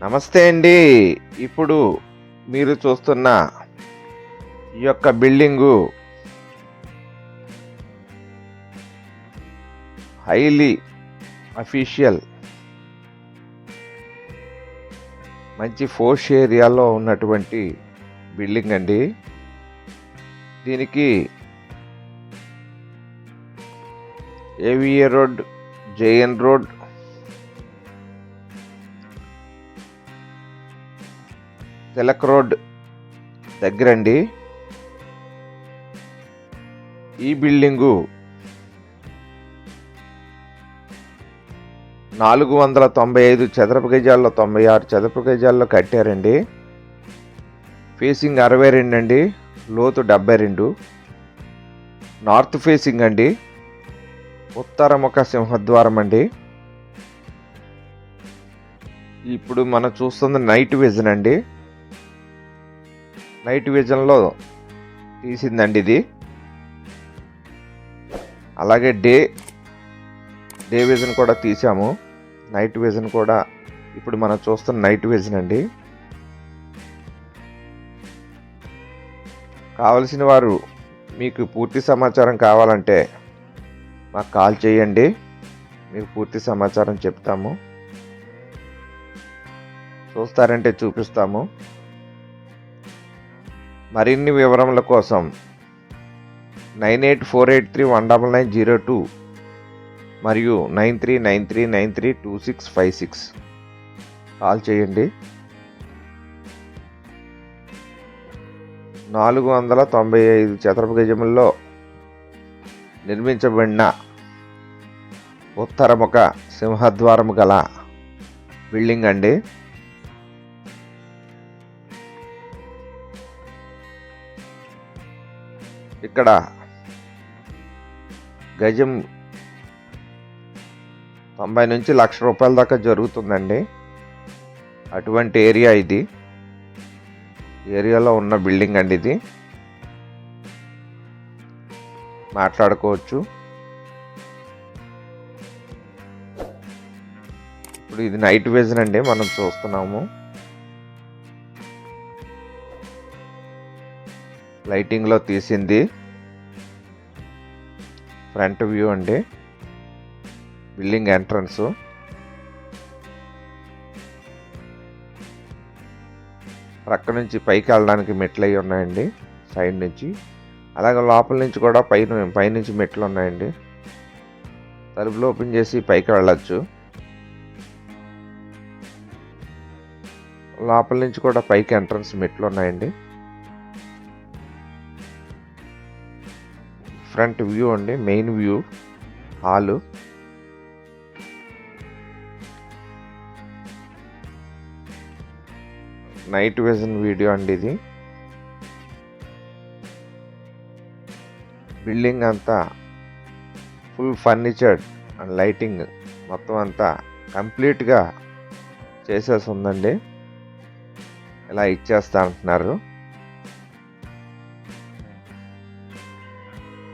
నమస్తే అండి. ఇప్పుడు మీరు చూస్తున్న ఈ యొక్క బిల్డింగు హైలీ అఫీషియల్ మంచి ఫోర్ష్ ఏరియాలో ఉన్నటువంటి బిల్డింగ్ అండి. దీనికి AVA road, JN road, Tilak road దగ్గరండి. ఈ బిల్డింగు 495 చదరపు గజాల్లో 96 చదరపు గజాల్లో కట్టారండి. ఫేసింగ్ 62 అండి, లోతు 72. నార్త్ ఫేసింగ్ అండి, ఉత్తరముఖ సింహద్వారం అండి. ఇప్పుడు మనం చూస్తుంది నైట్ విజన్ అండి. నైట్ విజన్లో తీసిందండి ఇది. అలాగే డే విజన్ కూడా తీసాము. నైట్ విజన్ కూడా ఇప్పుడు మనం చూస్తున్న నైట్ విజన్ అండి. కావలసిన వారు మీకు పూర్తి సమాచారం కావాలంటే మాకు కాల్ చేయండి, మీకు పూర్తి సమాచారం చెప్తాము. చూస్తారంటే చూపిస్తాము. మరిన్ని వివరముల కోసం 9848319902 మరియు 9393932656 కాల్ చేయండి. 495 చదరపు గజముల్లో నిర్మించబడిన ఉత్తరముఖ సింహద్వారము గల బిల్డింగ్ అండి. ఇక్కడ గజం 90 నుంచి ₹1,00,000 దాకా జరుగుతుందండి. అటువంటి ఏరియా ఇది. ఏరియాలో ఉన్న బిల్డింగ్ అండి ఇది. మాట్లాడుకోవచ్చు. ఇప్పుడు ఇది నైట్ విజన్ అండి మనం చూస్తున్నాము. లైటింగ్లో తీసింది ఫ్రంట్ వ్యూ అండి. Building entrance. ప్రక్క నుంచి పైకి వెళ్ళడానికి మెట్లు అవి ఉన్నాయండి సైడ్ నుంచి. అలాగే లోపల నుంచి కూడా పైనుంచి మెట్లు ఉన్నాయండి. తలుపులు ఓపెన్ చేసి పైకి వెళ్ళచ్చు. లోపల నుంచి కూడా పైకి ఎంట్రన్స్ మెట్లు ఉన్నాయండి. ఫ్రంట్ వ్యూ అండి, main view hall. Night vision video అండి ఇది. బిల్డింగ్ అంతా ఫుల్ ఫర్నిచర్డ్ అండ్ లైటింగ్ మొత్తం అంతా కంప్లీట్గా చేసేసి ఉందండి. ఇలా ఇచ్చేస్తా అంటున్నారు.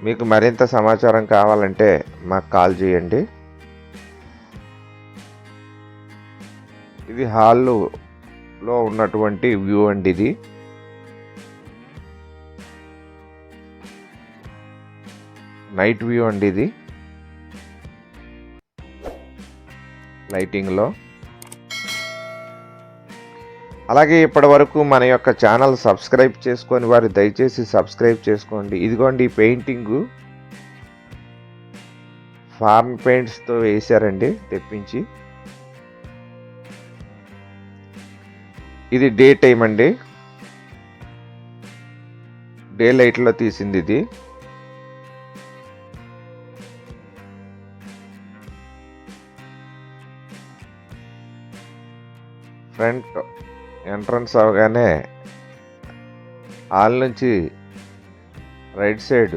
మీకు మరింత సమాచారం కావాలంటే మాకు కాల్ చేయండి. ఇది హాల్లో ఉన్నటువంటి వ్యూ అండి ఇది. నైట్ వ్యూ అండి ఇది లైటింగ్లో. అలాగే ఇప్పటి వరకు మన యొక్క ఛానల్ సబ్స్క్రైబ్ చేసుకొని వారు దయచేసి సబ్స్క్రైబ్ చేసుకోండి. ఇదిగోండి పెయింటింగు ఫార్మ్ పెయింట్స్తో వేశారండి తెప్పించి. ఇది డే టైం అండి, డే లైట్లో తీసింది ఇది. ఫ్రంట్ ఎంట్రన్స్ అవగానే హాల్ నుంచి రైట్ సైడ్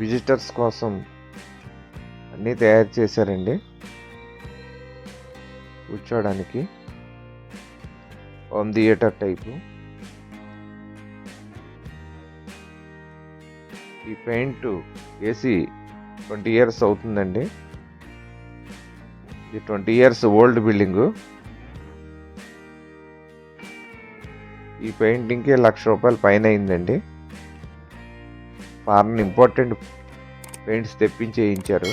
విజిటర్స్ కోసం అన్నీ తయారు చేశారండి కూర్చోడానికి. Home theatre type. ఈ పెయింట్ వేసి 20 ఇయర్స్ అవుతుందండి. ఇది 20 ఇయర్స్ ఓల్డ్ బిల్డింగు. ఈ పెయింటింగ్కి ₹1,00,000 పైన అయిందండి. ఫారెన్ ఇంపార్టెంట్ పెయింట్స్ తెప్పించి వేయించారు.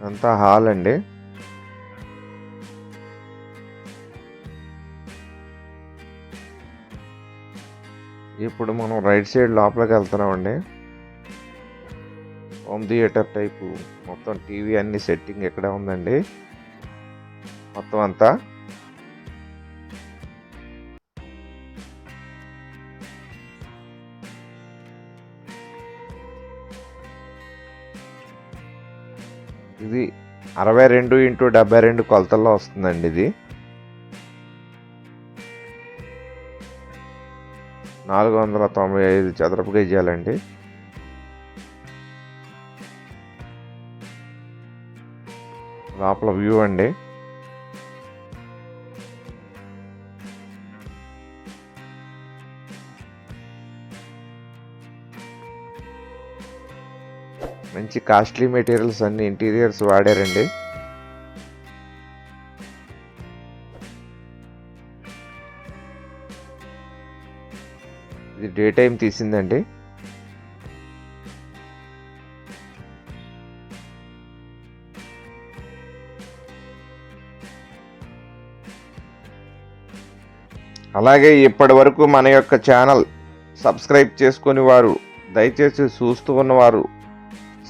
అంతా హాల్ అండి. ఇప్పుడు మనం రైట్ సైడ్ లోపలికి వెళ్తున్నామండి. హోమ్ థియేటర్ టైపు మొత్తం టీవీ అన్ని సెట్టింగ్ ఎక్కడే ఉందండి మొత్తం అంతా. ఇది 62x72 కొలతల్లో వస్తుందండి. ఇది 495 చదరపు గజాలండి. లోపల వ్యూ అండి. మంచి కాస్ట్లీ మెటీరియల్స్ అన్ని ఇంటీరియర్స్ వాడారండి. ఇది డే టైం తీసిందండి. అలాగే ఇప్పటి వరకు మన యొక్క ఛానల్ సబ్స్క్రైబ్ చేసుకుని వారు దయచేసి చూస్తూ ఉన్నవారు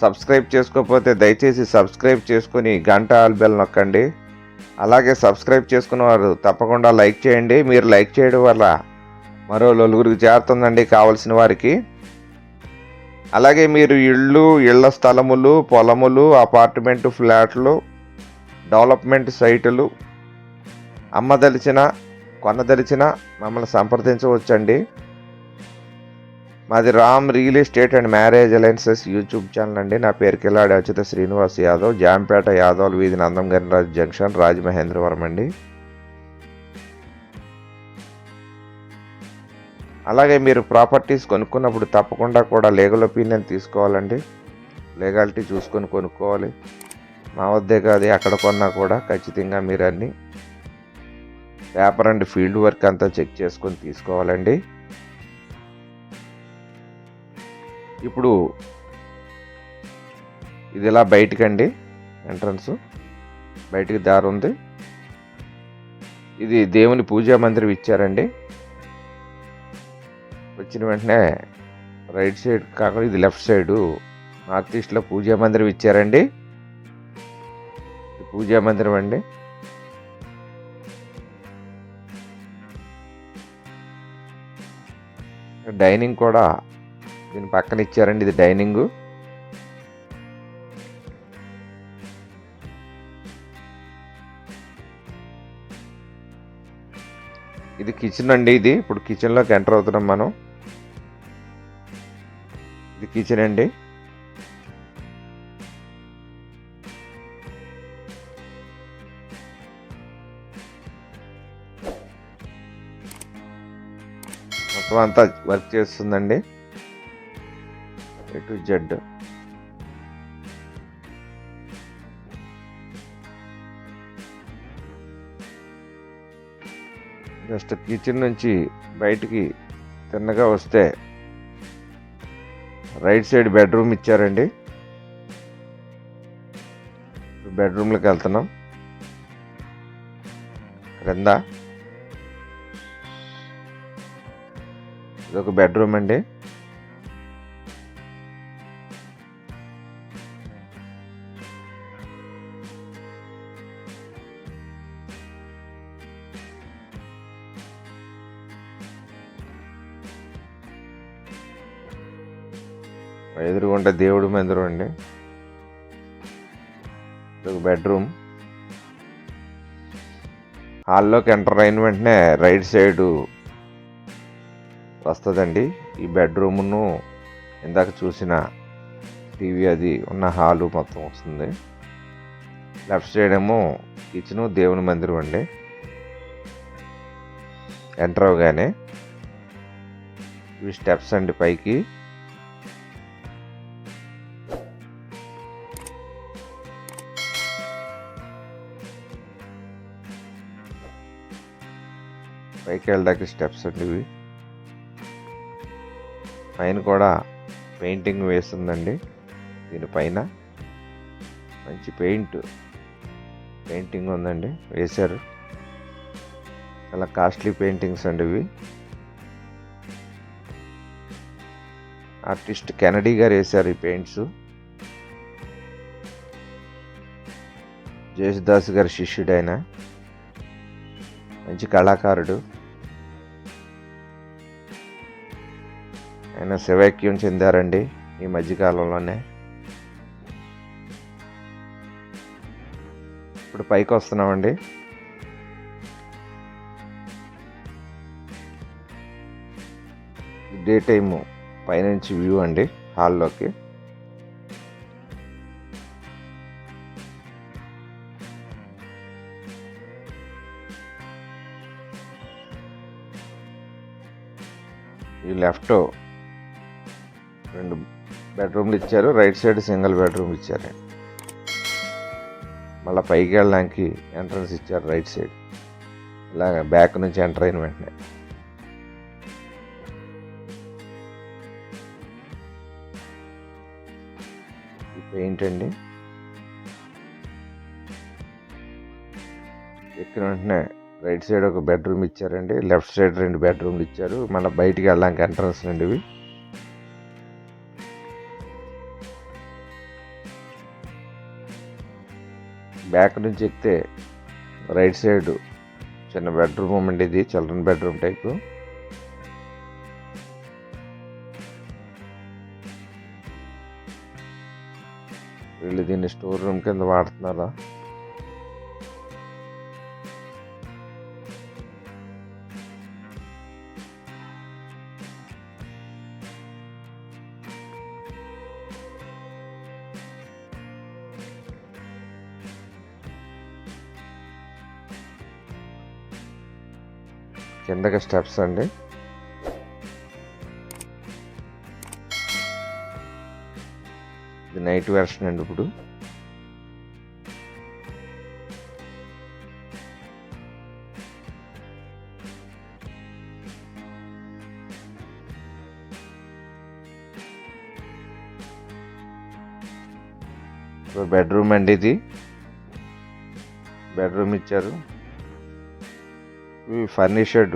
సబ్స్క్రైబ్ చేసుకోకపోతే దయచేసి సబ్స్క్రైబ్ చేసుకుని గంట ఆల్ బెల్ నొక్కండి. అలాగే సబ్స్క్రైబ్ చేసుకున్న వారు తప్పకుండా లైక్ చేయండి. మీరు లైక్ చేయడం వల్ల మరో నలుగురికి చేరుతుందండి కావలసిన వారికి. అలాగే మీరు ఇళ్ల స్థలములు, పొలములు, అపార్ట్మెంటు, ఫ్లాట్లు, డెవలప్మెంట్ సైటులు అమ్మదలిచిన, కొనదలిచిన మమ్మల్ని సంప్రదించవచ్చండి. మాది Ram real estate and marriage alliances YouTube channel అండి. నా పేరు కిలాడి అచ్యుత శ్రీనివాస్ యాదవ్, జాంపేట యాదవ్ వీధి, నందం గణరాజ్ జంక్షన్, రాజమహేంద్రవరం అండి. అలాగే మీరు ప్రాపర్టీస్ కొనుక్కున్నప్పుడు తప్పకుండా కూడా లీగల్ ఒపీనియన్ తీసుకోవాలండి. లీగాలిటీ చూసుకొని కొనుక్కోవాలి. మా వద్దే కాదు, ఎక్కడ కొన్నా కూడా ఖచ్చితంగా మీరు అన్ని పేపర్ అండ్ ఫీల్డ్ వర్క్ అంతా చెక్ చేసుకొని తీసుకోవాలండి. ఇప్పుడు ఇది ఇలా బయటికండి ఎంట్రన్స్, బయటికి దారి ఉంది. ఇది దేవుని పూజా మందిరం ఇచ్చారండి. వచ్చిన వెంటనే రైట్ సైడ్ కాకుండా ఇది లెఫ్ట్ సైడు నార్త్ ఈస్ట్లో పూజా మందిరం ఇచ్చారండి. పూజా మందిరం అండి. డైనింగ్ కూడా దీని పక్కన ఇచ్చారండి. ఇది డైనింగ్. ఇది కిచెన్ అండి. ఇది ఇప్పుడు కిచెన్లోకి ఎంటర్ అవుతున్నాం మనం. ఇది కిచెన్ అండి. మొత్తం అంతా వర్క్ చేస్తుందండి A to Z. Just kitchen నుంచి బయటికి తిన్నగా వస్తే రైట్ సైడ్ బెడ్రూమ్ ఇచ్చారండి. బెడ్రూమ్లోకి వెళ్తున్నాం. క్రింద ఇదొక బెడ్రూమ్ అండి. ఎదురుగుంటే దేవుడి మందిరం అండి. ఇదొక బెడ్రూమ్. హాల్లోకి ఎంటర్ అయిన వెంటనే రైట్ సైడు వస్తుందండి ఈ బెడ్రూమ్ను ఇందాక చూసిన టీవీ అది ఉన్న హాలు మొత్తం వస్తుంది. లెఫ్ట్ సైడ్ ఏమో కిచెను, దేవుని మందిరం అండి. ఎంటర్ అవగానే ఇవి స్టెప్స్ అండి పైకి. పైకి వెళ్ళడానికి స్టెప్స్ అండి ఇవి. పైన కూడా పెయింటింగ్ వేస్తుందండి. దీనిపైన మంచి పెయింటింగ్ ఉందండి, వేశారు. చాలా కాస్ట్లీ పెయింటింగ్స్ అండి ఇవి. ఆర్టిస్ట్ కెనడీ గారు వేశారు ఈ పెయింట్స్. జేసుదాస్ గారి శిష్యుడు ఆయన, మంచి కళాకారుడు. ఆయన శివైక్యం చెందారండి ఈ మధ్యకాలంలోనే. ఇప్పుడు పైకి వస్తున్నామండి. డే టైము పైనుంచి వ్యూ అండి హాల్లోకి. ఈ లెఫ్ట్ 2 బెడ్రూమ్లు ఇచ్చారు, రైట్ సైడ్ సింగిల్ బెడ్రూమ్ ఇచ్చారండి. మళ్ళీ పైకి వెళ్ళడానికి ఎంట్రన్స్ ఇచ్చారు రైట్ సైడ్. ఇలాగ బ్యాక్ నుంచి ఎంటర్ అయిన వెంటనే ఈ పెయింట్ అండి. ఎక్కిన వెంటనే రైట్ సైడ్ ఒక బెడ్రూమ్ ఇచ్చారండి, లెఫ్ట్ సైడ్ 2 బెడ్రూమ్లు ఇచ్చారు. మళ్ళీ బయటికి వెళ్ళడానికి ఎంట్రన్స్ అండి ఇవి. బ్యాక్ నుంచి ఎక్కితే రైట్ సైడ్ చిన్న బెడ్రూమ్ అండి, ఇది చిల్డ్రన్ బెడ్రూమ్ టైపు. వీళ్ళు దీన్ని స్టోర్ రూమ్ కింద వాడుతున్నారా. కిందకి స్టెప్స్ అండి. ఇది నైట్ వెర్షన్ అండి. ఇప్పుడు బెడ్రూమ్ అండి, ఇది బెడ్రూమ్ ఇచ్చారు. ఫర్నిషర్డ్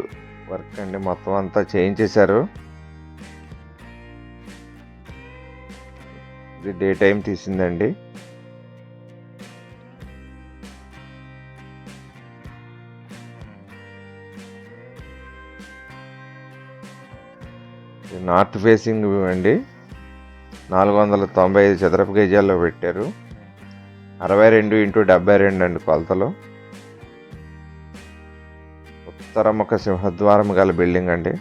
వర్క్ అండి, మొత్తం అంతా చేయించేశారు. ఇది డే టైం తీసిందండి. నార్త్ ఫేసింగ్ వ్యూ అండి. 495 చదరపు గజాల్లో పెట్టారు. 62x72 అండి కొలతలు. ఉత్తరముఖ సింహద్వారం గల బిల్డింగ్ అండి.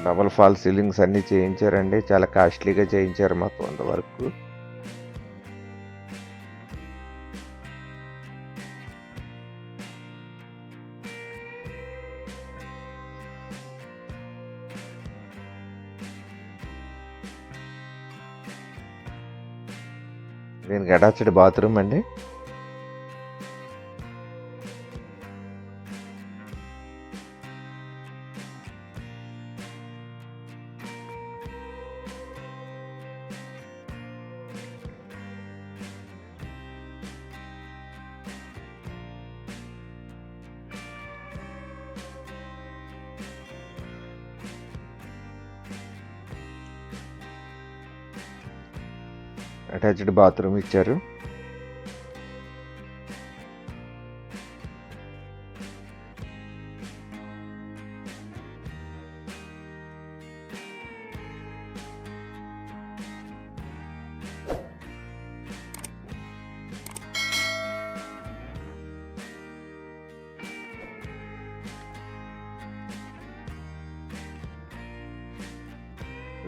డబల్ ఫాల్ సీలింగ్స్ అన్నీ చేయించారండి, చాలా కాస్ట్లీగా చేయించారు మొత్తం అంతవరకు. దీనికి అటాచ్డ్ బాత్రూమ్ అండి. అటాచ్డ్ బాత్రూమ్ ఇచ్చారు.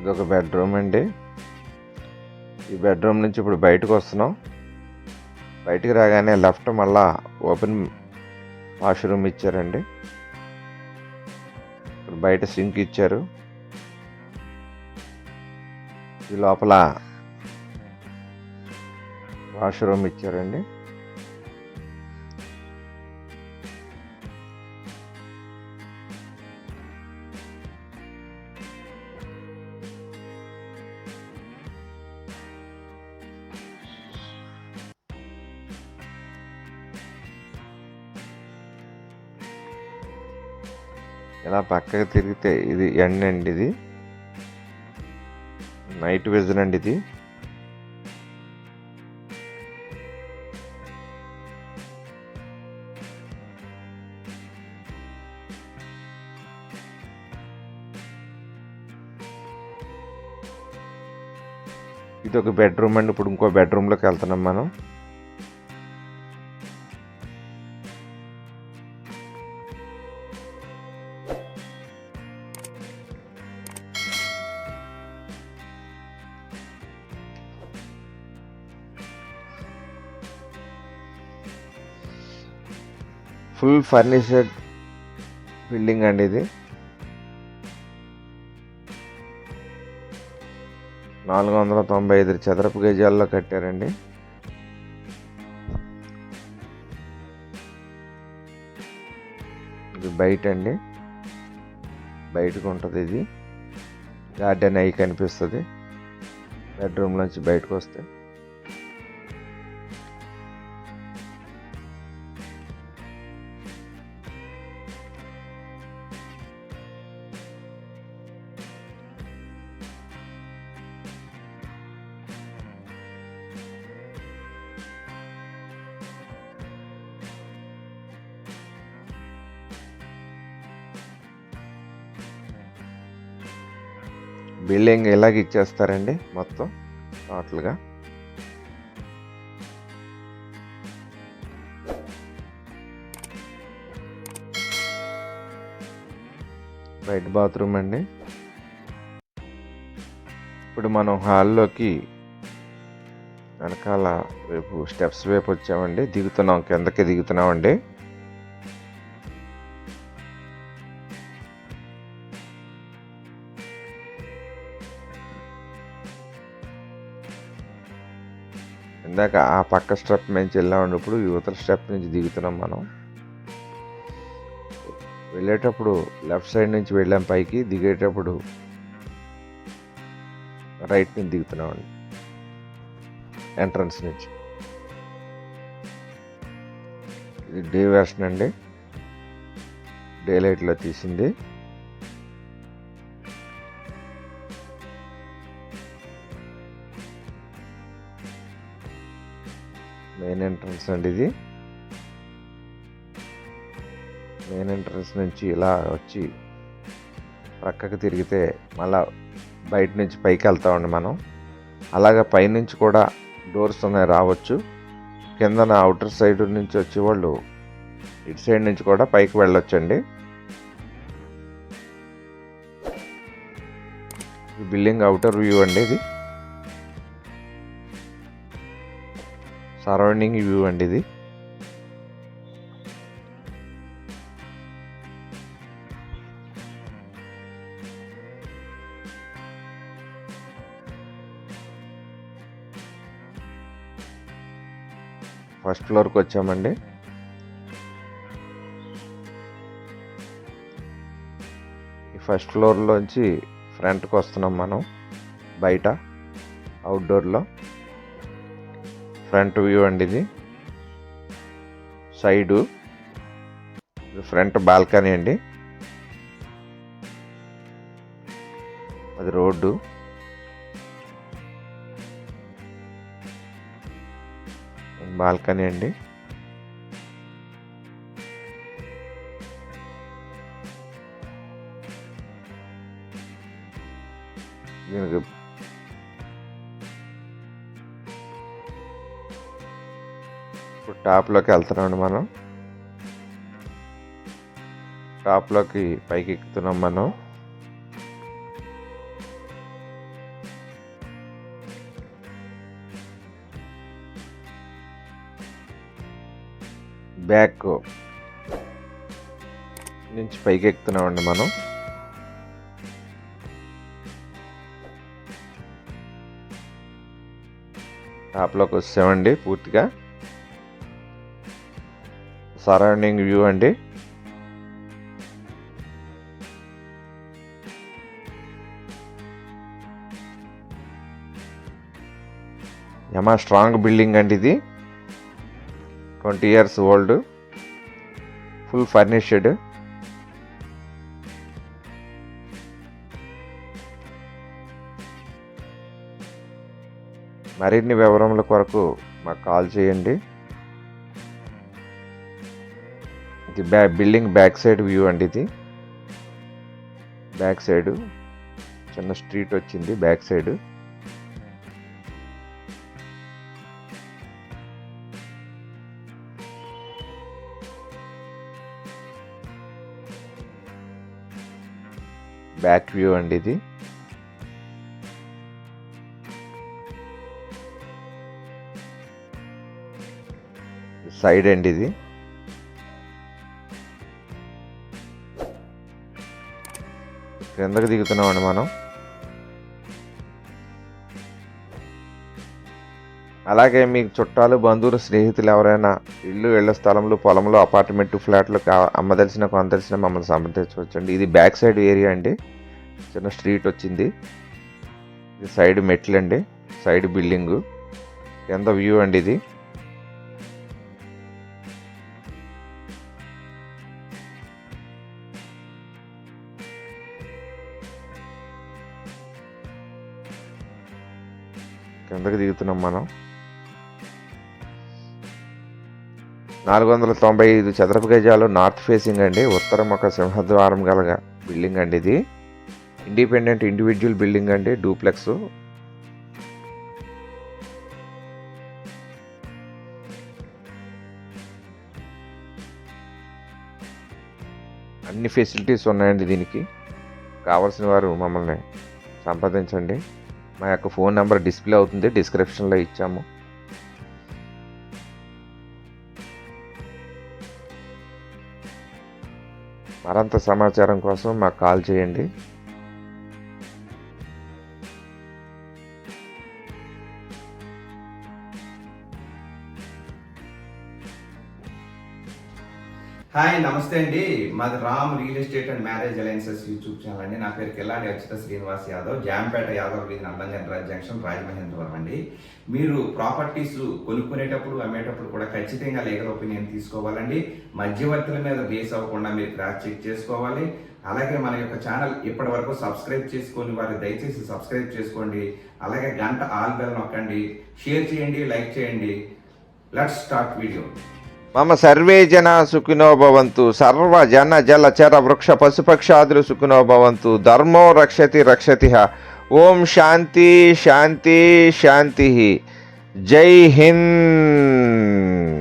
ఇది ఒక బెడ్రూమ్ అండి. ఈ బెడ్రూమ్ నుంచి ఇప్పుడు బయటకు వస్తున్నాం. బయటికి రాగానే లెఫ్ట్ మళ్ళా ఓపెన్ వాష్రూమ్ ఇచ్చారండి. ఇప్పుడు బయట సింక్ ఇచ్చారు. ఈ లోపల వాష్రూమ్ ఇచ్చారండి. ఇలా పక్కకి తిరిగితే ఇది ఎండ్ అండి. ఇది నైట్ విజన్ అండి. ఇది ఇది ఒక బెడ్రూమ్ అండి. ఇప్పుడు ఇంకో బెడ్రూమ్లోకి వెళ్తున్నాం మనం. ఫుల్ ఫర్నిచర్డ్ బిల్డింగ్ అండి. ఇది 495 చదరపు గజాల్లో కట్టారండి. ఇది బయట అండి. బయటకు ఉంటుంది. ఇది గార్డెన్ అయి కనిపిస్తుంది బెడ్రూమ్ నుంచి బయటకు వస్తే. బిల్డింగ్ ఇలాగ ఇచ్చేస్తారండి మొత్తం టోటల్గా. బయట బాత్రూమ్ అండి. ఇప్పుడు మనం హాల్లోకి వెనకాల వైపు స్టెప్స్ వైపు వచ్చామండి. దిగుతున్నాం, కిందకి దిగుతున్నామండి. ఇందాక ఆ పక్క స్టెప్ నుంచి వెళ్ళామన్నప్పుడు యువతల స్టెప్ నుంచి దిగుతున్నాం మనం. వెళ్ళేటప్పుడు లెఫ్ట్ సైడ్ నుంచి వెళ్ళాం పైకి, దిగేటప్పుడు రైట్ నుంచి దిగుతున్నామండి ఎంట్రన్స్ నుంచి. ఇది డే వెర్షన్ అండి, డే లైట్లో తీసింది. మెయిన్ ఎంట్రన్స్ అండి. ఇది మెయిన్ ఎంట్రన్స్ నుంచి ఇలా వచ్చి ప్రక్కకి తిరిగితే మళ్ళా బయట నుంచి పైకి వెళ్తామండి మనం. అలాగే పైనుంచి కూడా డోర్స్ ఉన్నాయి, రావచ్చు. కిందన అవుటర్ సైడ్ నుంచి వచ్చేవాళ్ళు ఇటు సైడ్ నుంచి కూడా పైకి వెళ్ళొచ్చండి. బిల్డింగ్ అవుటర్ వ్యూ అండి. ఇది సరౌండింగ్ వ్యూ అండి. ఇది ఫస్ట్ ఫ్లోర్కి వచ్చామండి. ఈ ఫస్ట్ ఫ్లోర్లోంచి ఫ్రంట్కి వస్తున్నాం మనం. బయట అవుట్డోర్లో ఫ్రంట్ వ్యూ అండి. ఇది సైడు ఫ్రంట్ బాల్కనీ అండి. అది రోడ్డు. బాల్కనీ అండి. దీనికి ఇప్పుడు టాప్లోకి వెళ్తున్నామండి మనం. టాప్లోకి పైకి ఎక్కుతున్నాం మనం. బ్యాక్ నుంచి పైకి ఎక్కుతున్నామండి మనం. టాప్లోకి వచ్చామండి. పూర్తిగా సరౌండింగ్ వ్యూ అండి. యమా స్ట్రాంగ్ బిల్డింగ్ అండి ఇది. 20 years ఓల్డ్, ఫుల్ ఫర్నిష్డ్. మరిన్ని వివరముల కొరకు మాకు కాల్ చేయండి. ఇది బిల్డింగ్ బ్యాక్ సైడ్ వ్యూ అండి. ఇది బ్యాక్ సైడ్ చిన్న స్ట్రీట్ వచ్చింది బ్యాక్ సైడ్. బ్యాక్ వ్యూ అండి ఇది. సైడ్ అండి ఇది. కిందకి దిగుతున్నామండి మనం. అలాగే మీకు చుట్టాలు, బంధువులు, స్నేహితులు ఎవరైనా ఇల్లు, ఇళ్ల స్థలంలో, పొలంలో, అపార్ట్మెంట్, ఫ్లాట్లు అమ్మదలిసిన, కొనదలిసిన మమ్మల్ని సంప్రదించవచ్చండి. ఇది బ్యాక్ సైడ్ ఏరియా అండి. చిన్న స్ట్రీట్ వచ్చింది. ఇది సైడ్ మెట్లు అండి, సైడ్ బిల్డింగు, కింద వ్యూ అండి ఇది. కిందకి దిగుతున్నాం మనం. 495 చదరపు గజాలు నార్త్ ఫేసింగ్ అండి. ఉత్తరం ఒక సింహద్వారం గల బిల్డింగ్ అండి ఇది. ఇండిపెండెంట్ ఇండివిజువల్ బిల్డింగ్ అండి, డూప్లెక్స్. అన్ని ఫెసిలిటీస్ ఉన్నాయండి దీనికి. కావాల్సిన వారు మమ్మల్ని సంప్రదించండి. మా యొక్క ఫోన్ నెంబర్ డిస్ప్లే అవుతుంది, డిస్క్రిప్షన్లో ఇచ్చాము. మరింత సమాచారం కోసం మాకు కాల్ చేయండి. హాయ్, నమస్తే అండి. మాది Ram real estate and marriage alliances YouTube channel అండి. నా పేరు కిల్లాడి అచ్యుత శ్రీనివాస్ యాదవ్, జాంపేట యాదవ్ వీధి, నందంగన్ జంక్షన్, రాజమహేంద్రవరం అండి. మీరు ప్రాపర్టీస్ కొనుక్కునేటప్పుడు, అమ్మేటప్పుడు కూడా ఖచ్చితంగా లీగల్ ఒపీనియన్ తీసుకోవాలండి. మధ్యవర్తుల మీద బేస్ అవ్వకుండా మీరు క్రాస్ చెక్ చేసుకోవాలి. అలాగే మన యొక్క ఛానల్ ఇప్పటి వరకు సబ్స్క్రైబ్ చేసుకొని వారు దయచేసి సబ్స్క్రైబ్ చేసుకోండి. అలాగే గంట ఆల్ బెల్ నొక్కండి, షేర్ చేయండి, లైక్ చేయండి. Let's start video. మమ సర్వే జన సుఖినో భవంతు, సర్వ జన జల చర వృక్ష పశుపక్షాదులు సుఖినో భవంతు, ధర్మో రక్షతి రక్షతిః. ఓం శాంతి శాంతి శాంతి. జై హింద్.